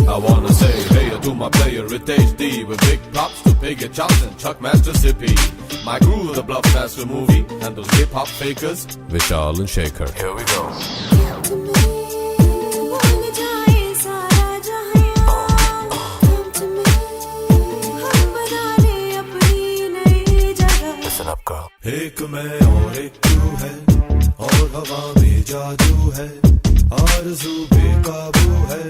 I wanna say hey to my player at HD with big props to Piggy Chops and Chuck Mississippi. My crew, the Bluffmaster movie, and those hip hop fakers, Vishal and Shaker. Here we go. Listen up, girl. एक मैं और एक तू है और हवा में जादू है आरज़ू बेकाबू है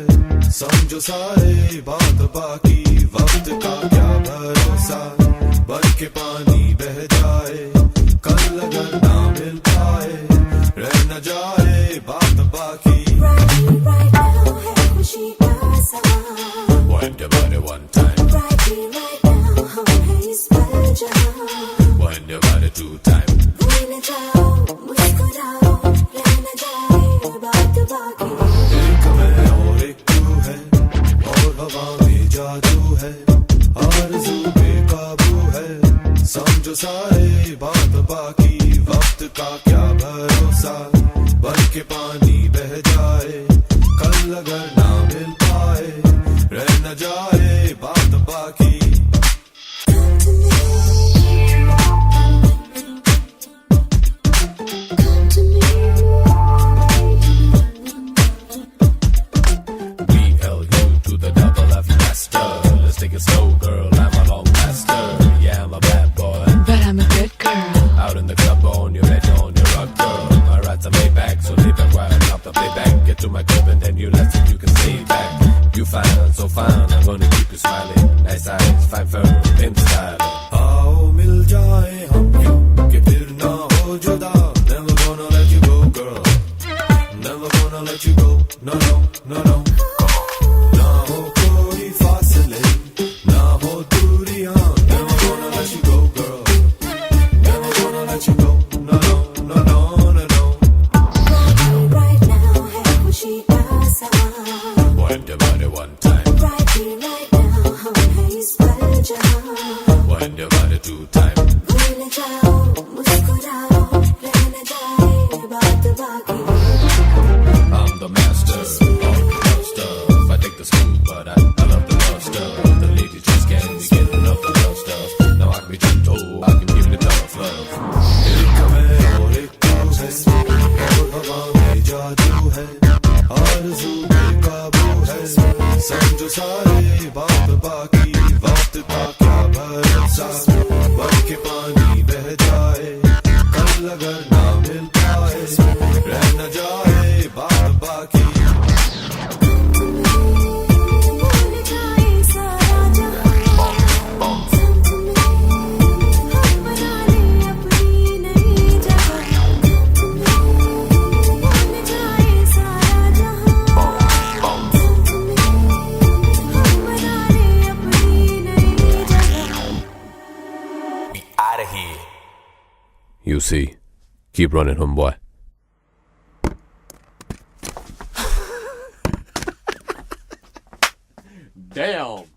समझो सारे बात बाकी वक्त का क्या भरोसा बन के पानी बह जाए कल अगर ना मिल पाए रह न जाए बात बाकी Wind your body one time, wind your body two times. एक मैं और एक तू है और हवा में जादू है आरज़ू बेकाबू है समझो सारे बात बाकी वक्त का क्या भरोसा बन के पानी बह जाए कल अगर ना मिल पाए रह न जाए बात बाकी BLU to the double F master. Let's take it slow, girl. I'm a long master. Yeah, I'm a bad boy. But I'm a good girl. Out in the club on your red, on your rock, girl. My rides are made back, so lay back while I drop the playback. Get to my crib and then you left and you can stay back. You fine, so fine. I'm gonna keep you smiling. Nice eyes, fine fur, pimp style. आओ मिल जाए हम यूं कि फिर ना हो जुदा Never gonna let you go girl Never gonna let you go No no no no ना हो कोई फासले ना हो दूरियां Never gonna let you go girl Never gonna let you go No no no no no no Wind your body one time, wind your body two times. I'm the master of the love stuff. I take the scoop, but I love the love stuff. The ladies just can't get enough of love stuff. Now I can be gentle, I can give it tough love. एक मैं और एक तू है और हवा में जादू है आरज़ू बेकाबू है समझो सारे बात बाकी वक्त का क्या भरोसा बन के पानी बह जाए कल अगर ना मिल पाए रह न जाए बात बाकी Out of here. You see, keep running, homeboy. Damn.